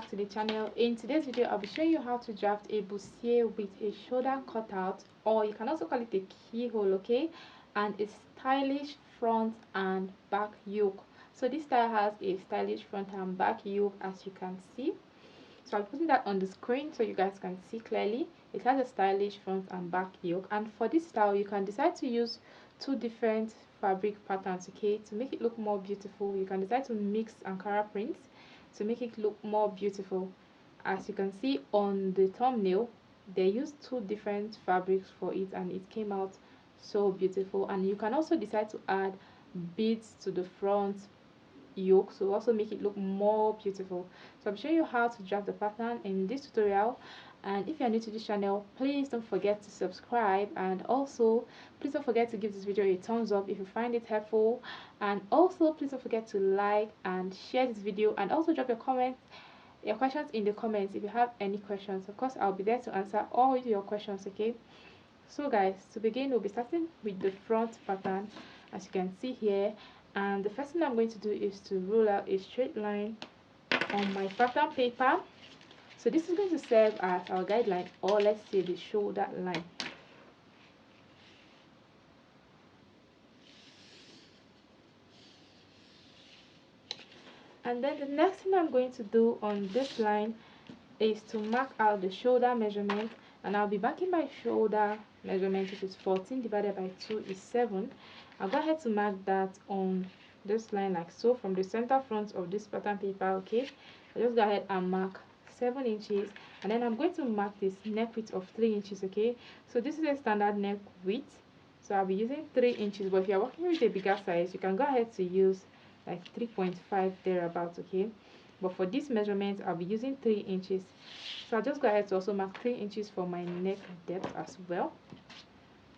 back to the channel. In today's video I'll be showing you how to draft a bustier with a shoulder cutout, or you can also call it a keyhole, okay, and a stylish front and back yoke. So this style has a stylish front and back yoke, as you can see. So I'm putting that on the screen so you guys can see clearly. It has a stylish front and back yoke, and for this style you can decide to use two different fabric patterns, okay, to make it look more beautiful. You can decide to mix Ankara prints to make it look more beautiful. As you can see on the thumbnail, they used two different fabrics for it and it came out so beautiful. And you can also decide to add beads to the front yoke to also make it look more beautiful. So I'm showing you how to draft the pattern in this tutorial. And if you're new to this channel, please don't forget to subscribe, and also please don't forget to give this video a thumbs up if you find it helpful, and also please don't forget to like and share this video, and also drop your questions in the comments if you have any questions. Of course, I'll be there to answer all your questions, okay? So guys, to begin, we'll be starting with the front pattern, as you can see here. And the first thing I'm going to do is to roll out a straight line on my pattern paper. So this is going to serve as our guideline, or let's say the shoulder line. And then the next thing I'm going to do on this line is to mark out the shoulder measurement, and I'll be marking my shoulder measurement, which is 14 divided by 2 is 7. I'll go ahead to mark that on this line like so, from the center front of this pattern paper, okay. I'll just go ahead and mark 7 inches, and then I'm going to mark this neck width of 3 inches, okay. So this is a standard neck width, so I'll be using 3 inches, but if you're working with a bigger size, you can go ahead to use like 3.5 thereabouts, okay. But for this measurement I'll be using 3 inches. So I'll just go ahead to also mark 3 inches for my neck depth as well,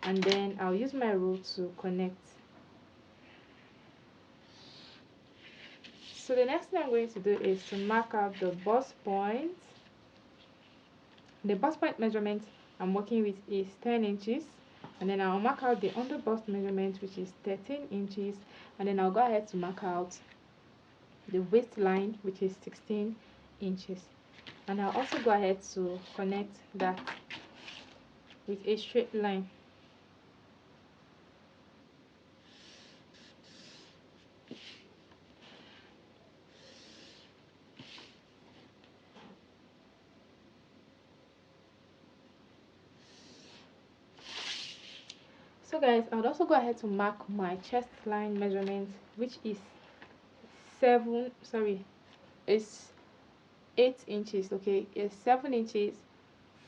and then I'll use my rule to connect. So the next thing I'm going to do is to mark out the bust point. The bust point measurement I'm working with is 10 inches, and then I'll mark out the under bust measurement, which is 13 inches, and then I'll go ahead to mark out the waistline, which is 16 inches, and I'll also go ahead to connect that with a straight line. So guys, I would also go ahead to mark my chest line measurement, which is 8 inches, okay. It's 7 inches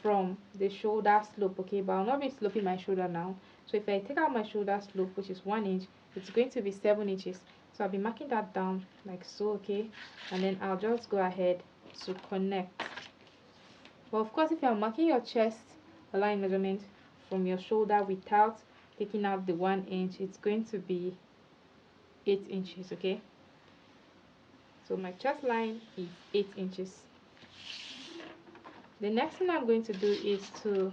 from the shoulder slope, okay, but I'll not be sloping my shoulder now. So if I take out my shoulder slope, which is 1 inch, it's going to be 7 inches. So I'll be marking that down like so, okay, and then I'll just go ahead to connect. But of course, if you're marking your chest line measurement from your shoulder without taking out the 1 inch, it's going to be 8 inches, okay. So my chest line is 8 inches. The next thing I'm going to do is to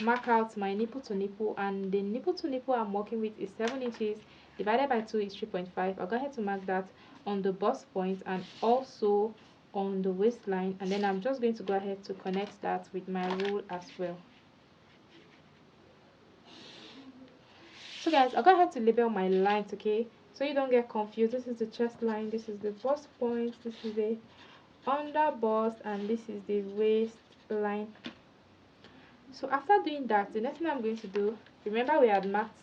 mark out my nipple to nipple, and the nipple to nipple I'm working with is 7 inches divided by 2 is 3.5. I'll go ahead to mark that on the bust point and also on the waistline, and then I'm just going to go ahead to connect that with my rule as well. So guys, I'll go ahead to label my lines, okay, so you don't get confused. This is the chest line, this is the bust point, this is the under bust, and this is the waist line. So after doing that, the next thing I'm going to do, remember we had marked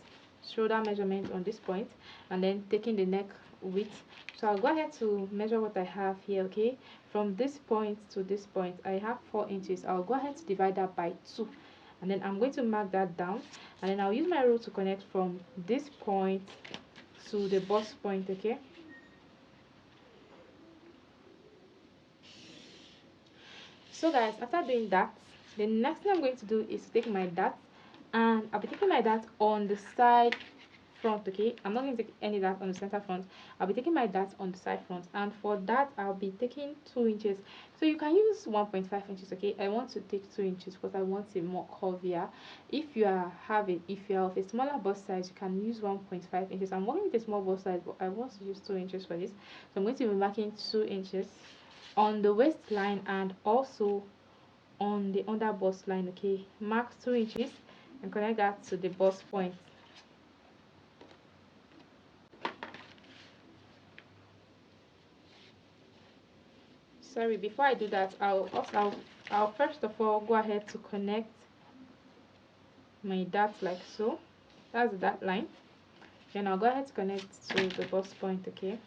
shoulder measurement on this point and then taking the neck width. So I'll go ahead to measure what I have here, okay. From this point to this point I have 4 inches. I'll go ahead to divide that by 2, and then I'm going to mark that down, and then I'll use my rule to connect from this point to the bust point, okay. So guys, after doing that, the next thing I'm going to do is to take my dart, and I'll be taking my dart on the side front, okay? I'm not going to take any dart on the center front. I'll be taking my dart on the side front, and for that I'll be taking 2 inches. So you can use 1.5 inches, okay? I want to take 2 inches because I want it more curvier. If you are of a smaller bust size, you can use 1.5 inches. I'm working with a small bust size, but I want to use 2 inches for this, so I'm going to be marking 2 inches on the waistline and also on the under bust line, okay? Mark 2 inches and connect that to the bust point. Sorry, before I do that, I'll first of all go ahead to connect my dart like so. That's that line. Then I'll go ahead to connect to the bust point, okay?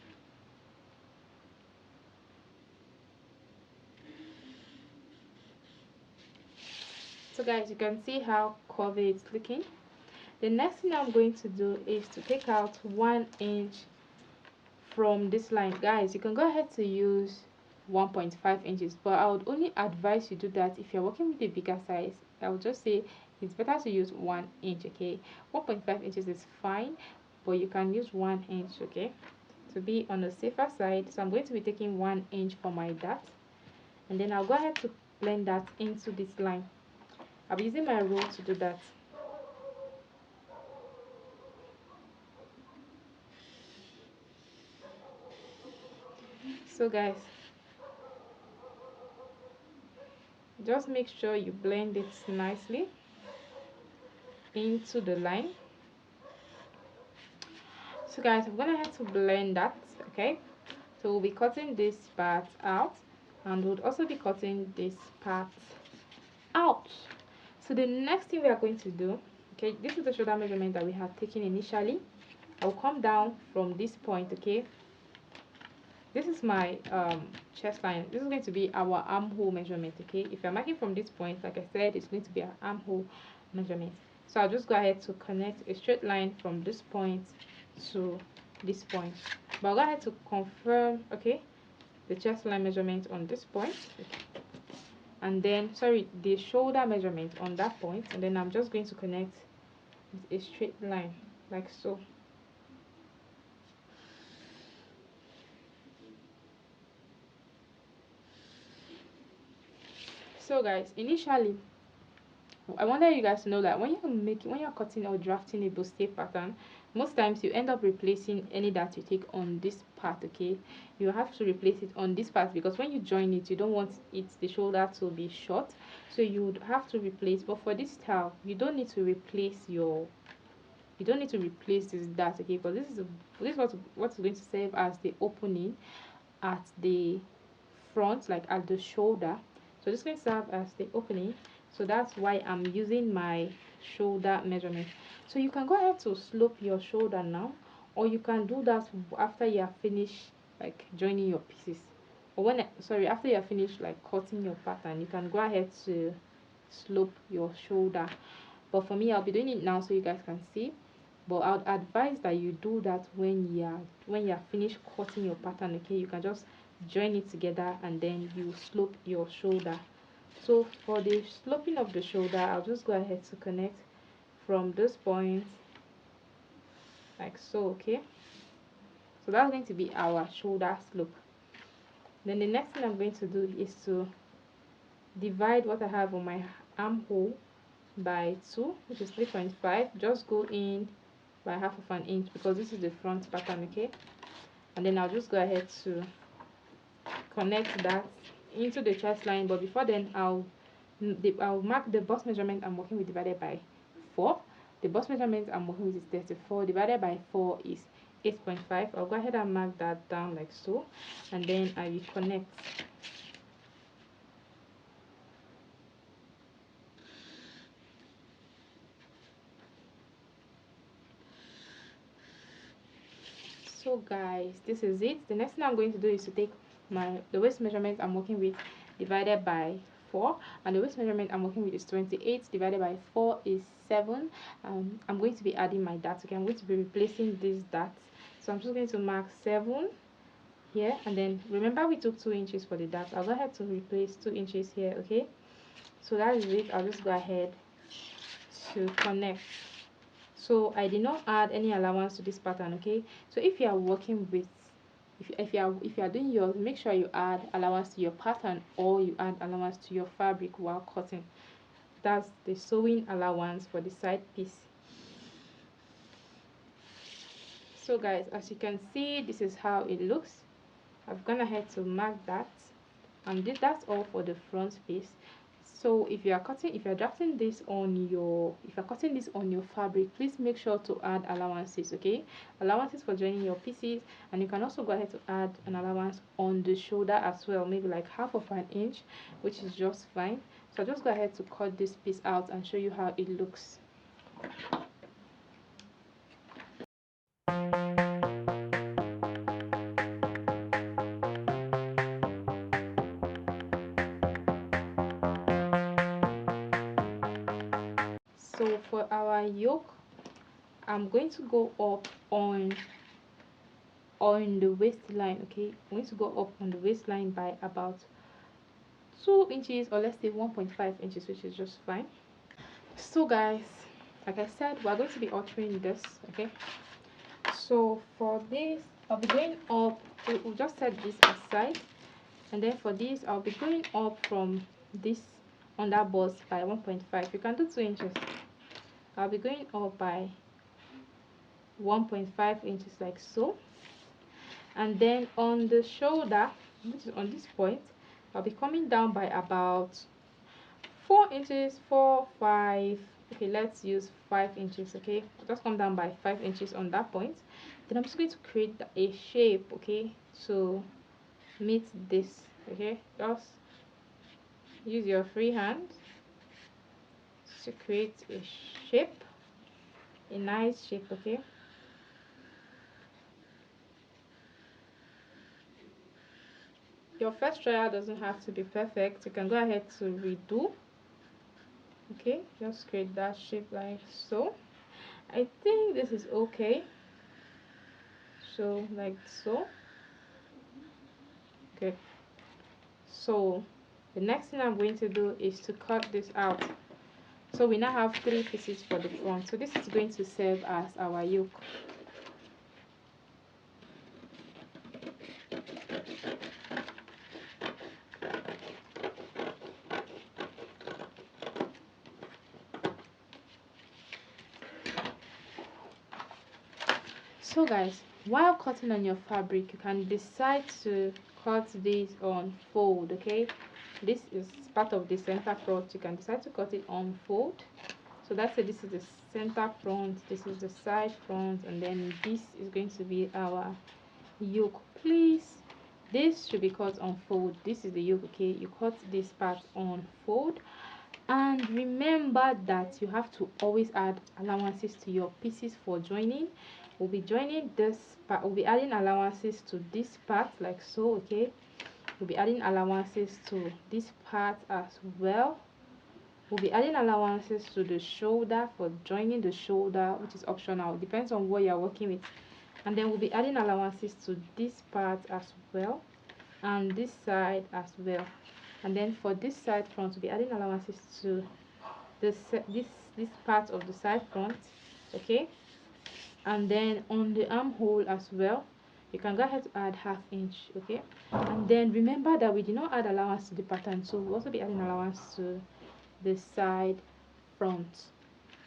So guys, you can see how curvy it's looking. The next thing I'm going to do is to take out 1 inch from this line. Guys, you can go ahead to use 1.5 inches, but I would only advise you do that if you're working with a bigger size. I would just say it's better to use 1 inch, okay? 1.5 inches is fine, but you can use 1 inch, okay, to be on the safer side. So I'm going to be taking 1 inch for my dart, and then I'll go ahead to blend that into this line. I'll be using my rule to do that. So guys, just make sure you blend it nicely into the line. So guys, I'm gonna have to blend that, okay? So we'll be cutting this part out, and we'll also be cutting this part out. So the next thing we are going to do, okay, this is the shoulder measurement that we have taken initially. I'll come down from this point, okay? This is my chest line. This is going to be our armhole measurement, okay? If you're marking from this point, like I said, it's going to be our armhole measurement. So I'll just go ahead to connect a straight line from this point to this point. But I'll go ahead to confirm, okay, the chest line measurement on this point, okay, and then the shoulder measurement on that point, and then I'm just going to connect with a straight line like so. So guys, initially I wanted you guys to know that when you're cutting or drafting a bustier pattern, most times you end up replacing any that you take on this part, okay? You have to replace it on this part because when you join it, you don't want the shoulder to be short, so you would have to replace. But for this style, you don't need to replace this dart, okay? Because this is what's going to serve as the opening at the front, like at the shoulder. So this can serve as the opening, so that's why I'm using my shoulder measurement. So you can go ahead to slope your shoulder now, or you can do that after you have finished like joining your pieces, or after you have finished like cutting your pattern. You can go ahead to slope your shoulder, but for me I'll be doing it now so you guys can see. But I would advise that you do that when you are finished cutting your pattern, okay? You can just join it together and then you slope your shoulder. So for the sloping of the shoulder, I'll just go ahead to connect from this point like so, okay? So that's going to be our shoulder slope. Then the next thing I'm going to do is to divide what I have on my armhole by 2, which is 3.5. Just go in by half of an inch because this is the front pattern, okay? And then I'll just go ahead to connect that into the chest line. But before then, I'll mark the bust measurement I'm working with divided by 4. The bust measurement I'm working with is 34, divided by 4 is 8.5. I'll go ahead and mark that down like so, and then I will connect. So guys, this is it. The next thing I'm going to do is to take the waist measurement I'm working with divided by 4, and the waist measurement I'm working with is 28, divided by 4 is 7. I'm going to be adding my dart, okay? I'm going to be replacing this dart, so I'm just going to mark 7 here, and then remember we took 2 inches for the dart. I'll go ahead to replace 2 inches here, okay? So that is it. I'll just go ahead to connect so I did not add any allowance to this pattern. Okay, so if you are working with, if you are doing yours, make sure you add allowance to your pattern, or you add allowance to your fabric while cutting. That's the sewing allowance for the side piece. So guys, as you can see, this is how it looks. I've gone ahead to mark that, and that's all for the front piece. So if you are drafting this on your, if you're cutting this on your fabric, please make sure to add allowances. Okay, allowances for joining your pieces, and you can also go ahead to add an allowance on the shoulder as well, maybe like half of an inch, which is just fine. So I'll just go ahead to cut this piece out and show you how it looks. So for our yoke, I'm going to go up on the waistline. Okay, I'm going to go up on the waistline by about 2 inches, or let's say 1.5 inches, which is just fine. So guys, like I said, we're going to be altering this. Okay, so for this, I'll be going up. We'll just set this aside, and then for this, I'll be going up from this under bust by 1.5. You can do 2 inches. I'll be going up by 1.5 inches, like so. And then on the shoulder, which is on this point, I'll be coming down by about 4 inches, 4, 5. Okay, let's use 5 inches. Okay, I'll just come down by 5 inches on that point. Then I'm just going to create a shape, okay, to meet this. Okay, just use your free hand to create a shape, a nice shape. Okay, your first trial doesn't have to be perfect. You can go ahead to redo. Okay, just create that shape like so. I think this is okay. So like so. Okay, so the next thing I'm going to do is to cut this out. So we now have 3 pieces for the front. So this is going to serve as our yoke. So guys, while cutting on your fabric, you can decide to cut this on fold. Okay, this is part of the center front. You can decide to cut it on fold. So that's it. This is the center front, this is the side front, and then this is going to be our yoke. Please, this should be cut on fold. This is the yoke. Okay, you cut this part on fold, and remember that you have to always add allowances to your pieces for joining. We'll be joining this part, we'll be adding allowances to this part like so. Okay, we'll be adding allowances to this part as well. We'll be adding allowances to the shoulder for joining the shoulder, which is optional. It depends on what you're working with. And then we'll be adding allowances to this part as well, and this side as well. And then for this side front, we'll be adding allowances to this part of the side front. Okay, and then on the armhole as well, you can go ahead to add ½ inch. Okay, and then remember that we did not add allowance to the pattern, so we'll also be adding allowance to the side front.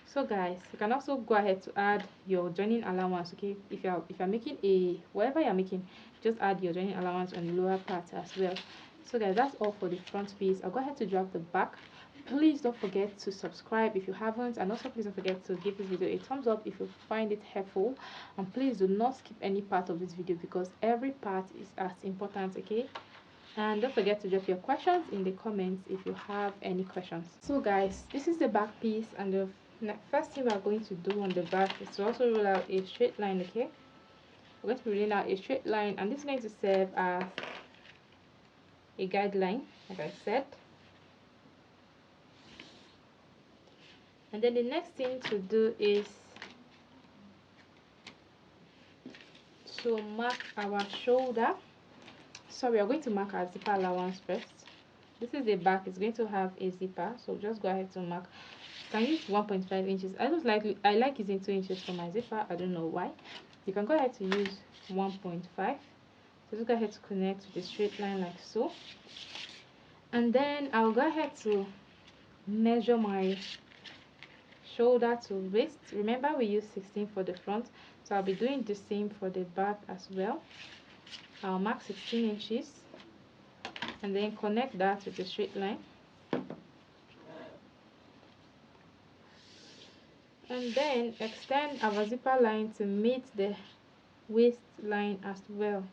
So guys, you can also go ahead to add your joining allowance. Okay, if you're making a whatever you're making, just add your joining allowance on the lower part as well. So guys, that's all for the front piece. I'll go ahead to draft the back. Please don't forget to subscribe if you haven't, and also please don't forget to give this video a thumbs up if you find it helpful, and please do not skip any part of this video because every part is as important. Okay, and don't forget to drop your questions in the comments if you have any questions. So guys, this is the back piece, and the first thing we are going to do on the back is to also roll out a straight line. Okay, we're going to be rolling out a straight line, and this is going to serve as a guideline, like I said. And then the next thing to do is to mark our shoulder. So we are going to mark our zipper allowance first. This is the back, it's going to have a zipper, so just go ahead to mark. can use 1.5 inches. I like using 2 inches for my zipper. I don't know why. You can go ahead to use 1.5. So just go ahead to connect with a straight line like so, and then I'll go ahead to measure my shoulder to waist. Remember, we use 16 for the front, so I'll be doing the same for the back as well. I'll mark 16 inches and then connect that with a straight line, and then extend our zipper line to meet the waist line as well.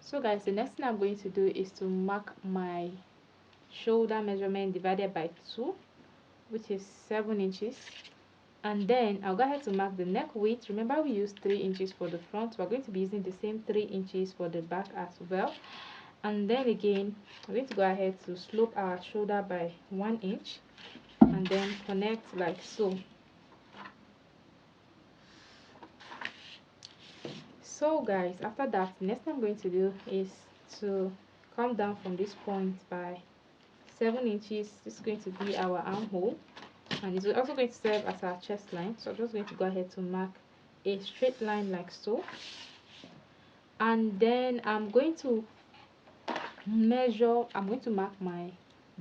So guys, the next thing I'm going to do is to mark my shoulder measurement divided by 2, which is 7 inches, and then I'll go ahead to mark the neck width. Remember, we used 3 inches for the front, so we're going to be using the same 3 inches for the back as well. And then again, we're going to go ahead to slope our shoulder by 1 inch and then connect like so. So guys, after that, the next thing I'm going to do is to come down from this point by 7 inches. This is going to be our armhole, and it's also going to serve as our chest line. So I'm just going to go ahead to mark a straight line like so, and then I'm going to mark my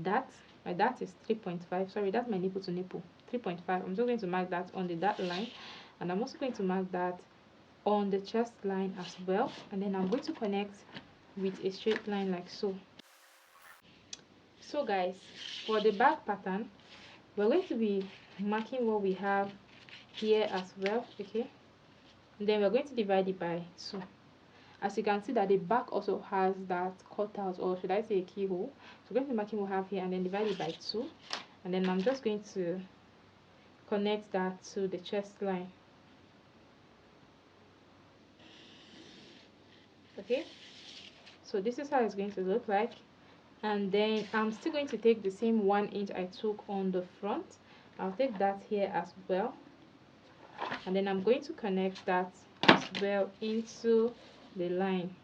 dart. My dart is 3.5. Sorry, that's my nipple to nipple, 3.5. I'm just going to mark that on the dart line, and I'm also going to mark that on the chest line as well, and then I'm going to connect with a straight line like so. So guys, for the back pattern, we're going to be marking what we have here as well, okay, and then we're going to divide it by 2. As you can see that the back also has that cutout, or should I say a keyhole. So we're going to be marking what we have here and then divide it by 2, and then I'm just going to connect that to the chest line. Okay, so this is how it's going to look like. And then I'm still going to take the same 1 inch I took on the front. I'll take that here as well, and then I'm going to connect that as well into the line.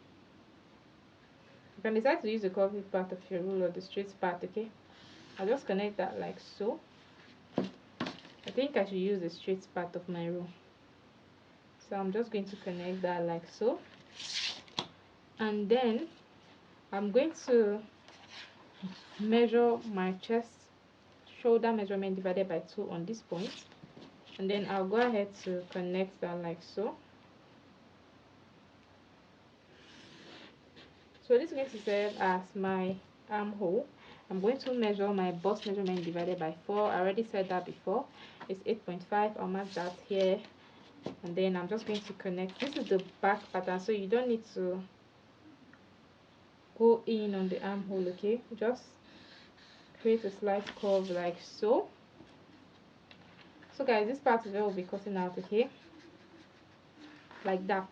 You can decide to use the curved part of your rule or the straight part, okay. I'll just connect that like so. I think I should use the straight part of my rule, so I'm just going to connect that like so, and then I'm going to measure my chest shoulder measurement divided by 2 on this point, and then I'll go ahead to connect that like so. So this is going to serve as my armhole. I'm going to measure my bust measurement divided by 4. I already said that before. It's 8.5. I'll mark that here, and then I'm just going to connect. This is the back pattern, so you don't need to go in on the armhole, okay. Just create a slight curve like so. So guys, this part is where we'll be cutting out, okay, like that.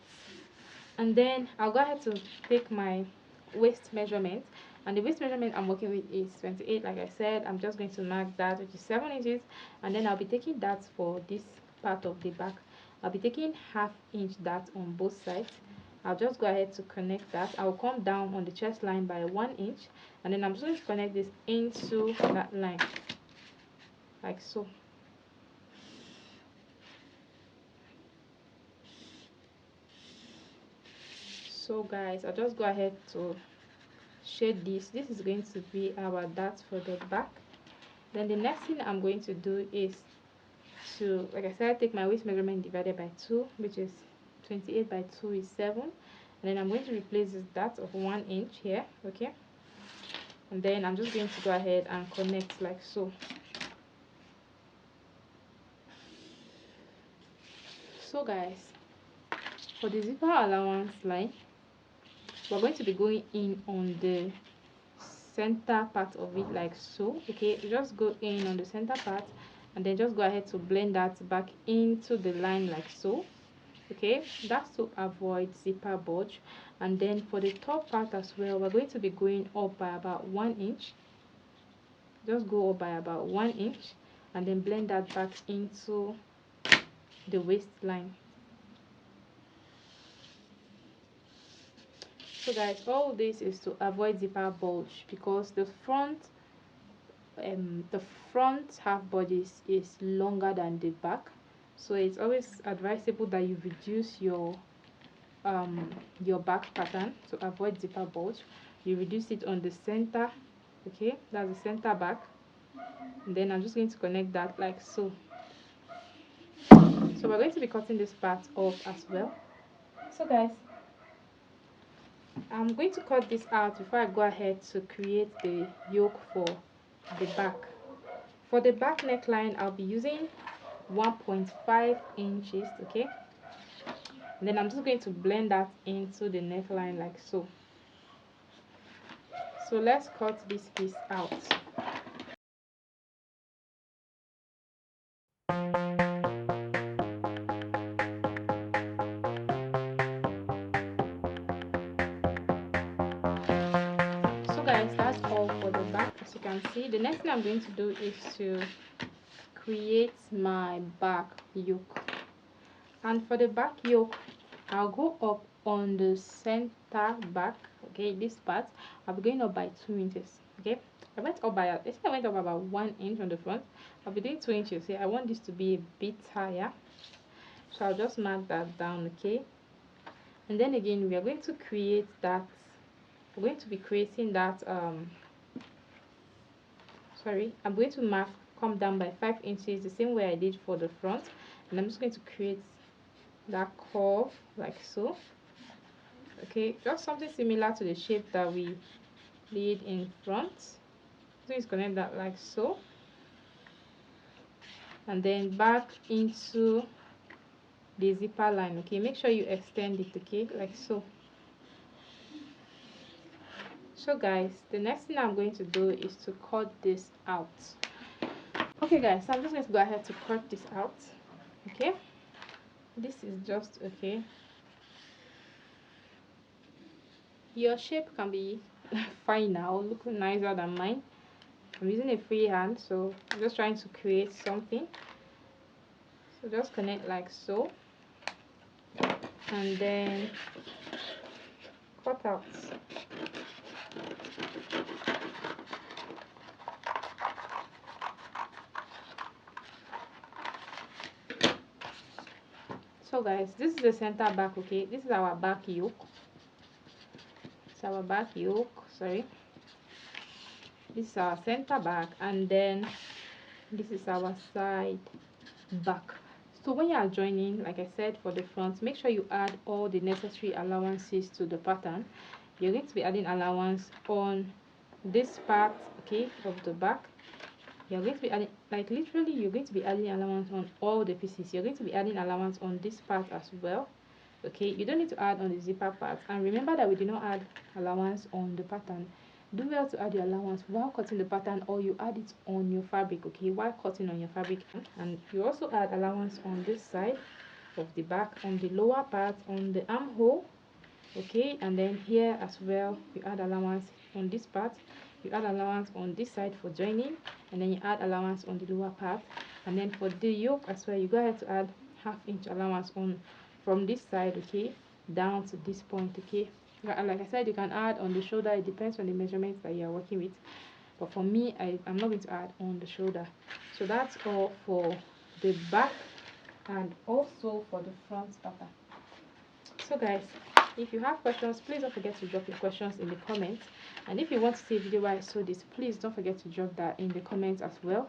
And then I'll go ahead to take my waist measurement, and the waist measurement I'm working with is 28. Like I said, I'm just going to mark that, which is 7 inches, and then I'll be taking that for this part of the back. I'll be taking ½ inch that on both sides. I'll just go ahead to connect that. I'll come down on the chest line by 1 inch, and then I'm just going to connect this into that line like so. So guys, I'll just go ahead to shade this. This is going to be our dart for the back. Then the next thing I'm going to do is to, like I said, take my waist measurement divided by 2, which is 28 by 2 is 7, and then I'm going to replace this dart of 1 inch here, okay, and then I'm just going to go ahead and connect like so. So guys, for the zipper allowance line, we're going to be going in on the center part of it like so, okay. You just go in on the center part and then just go ahead to blend that back into the line like so, okay. That's to avoid zipper bulge. And then for the top part as well, we're going to be going up by about 1 inch. Just go up by about 1 inch and then blend that back into the waistline. So guys, all this is to avoid zipper bulge, because the front the front half body is longer than the back, so it's always advisable that you reduce your back pattern to avoid zipper bulge. You reduce it on the center, okay, that's the center back, and then I'm just going to connect that like so. So we're going to be cutting this part off as well. So guys, I'm going to cut this out before I go ahead to create the yoke for the back. For the back neckline, I'll be using 1.5 inches, okay, and then I'm just going to blend that into the neckline like so. So let's cut this piece out. So guys, that's all for the back. As you can see, the next thing I'm going to do is to create my back yoke. And for the back yoke, I'll go up on the center back, okay, this part. I'll be going up by 2 inches, okay. I went up about 1 inch on the front. I'll be doing 2 inches here. I want this to be a bit higher, so I'll just mark that down, okay. And then again, we are going to create that, we're going to be creating that I'm going to come down by 5 inches the same way I did for the front, and I'm just going to create that curve like so, okay, just something similar to the shape that we did in front. Please connect that like so, and then back into the zipper line, okay. Make sure you extend it, okay, like so. So guys, the next thing I'm going to do is to cut this out. Okay guys, so I'm just going to go ahead to cut this out, okay. This is just okay. Your shape can be fine now, looking nicer than mine. I'm using a free hand, so I'm just trying to create something. So just connect like so, and then cut out. So guys, this is the center back, okay. This is our back yoke. It's our back yoke, sorry. This is our center back, and then this is our side back. So when you are joining, like I said, for the front, make sure you add all the necessary allowances to the pattern. You're going to be adding allowance on this part, okay, of the back. You're going to be adding, like literally, you're going to be adding allowance on all the pieces. You're going to be adding allowance on this part as well, okay. You don't need to add on the zipper part, and remember that we did not add allowance on the pattern. Do well to add your allowance while cutting the pattern, or you add it on your fabric, okay, while cutting on your fabric. And you also add allowance on this side of the back, on the lower part, on the armhole, okay. And then here as well, you add allowance on this part, you add allowance on this side for joining, and then you add allowance on the lower part. And then for the yoke as well, you go ahead to add ½ inch allowance on from this side, okay, down to this point, okay. Like I said, you can add on the shoulder. It depends on the measurements that you are working with, but for me, I'm not going to add on the shoulder. So that's all for the back and also for the front pattern. So guys, if you have questions, please don't forget to drop your questions in the comments. And if you want to see a video where I sew this, please don't forget to drop that in the comments as well.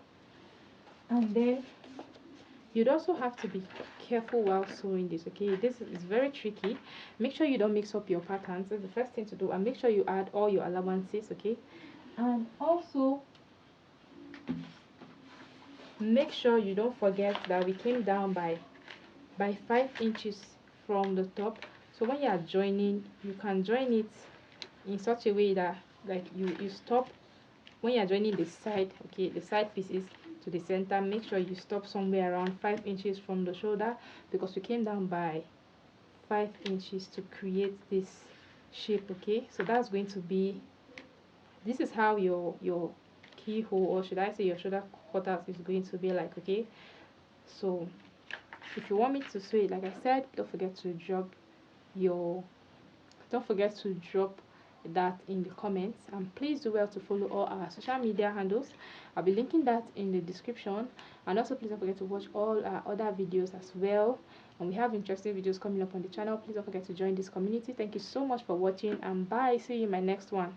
And then you'd also have to be careful while sewing this, okay. This is very tricky. Make sure you don't mix up your patterns. That's the first thing to do, and make sure you add all your allowances, okay. And also make sure you don't forget that we came down by 5 inches from the top. So when you are joining, you can join it in such a way that like you stop when you are joining the side, okay, the side pieces to the center. Make sure you stop somewhere around 5 inches from the shoulder, because we came down by 5 inches to create this shape, okay. So that's going to be, this is how your keyhole, or should I say your shoulder cutout, is going to be like, okay. So if you want me to sew it, like I said, don't forget to drop that in the comments, and please do well to follow all our social media handles. I'll be linking that in the description, and also please don't forget to watch all our other videos as well, and we have interesting videos coming up on the channel. Please don't forget to join this community. Thank you so much for watching, and bye. See you in my next one.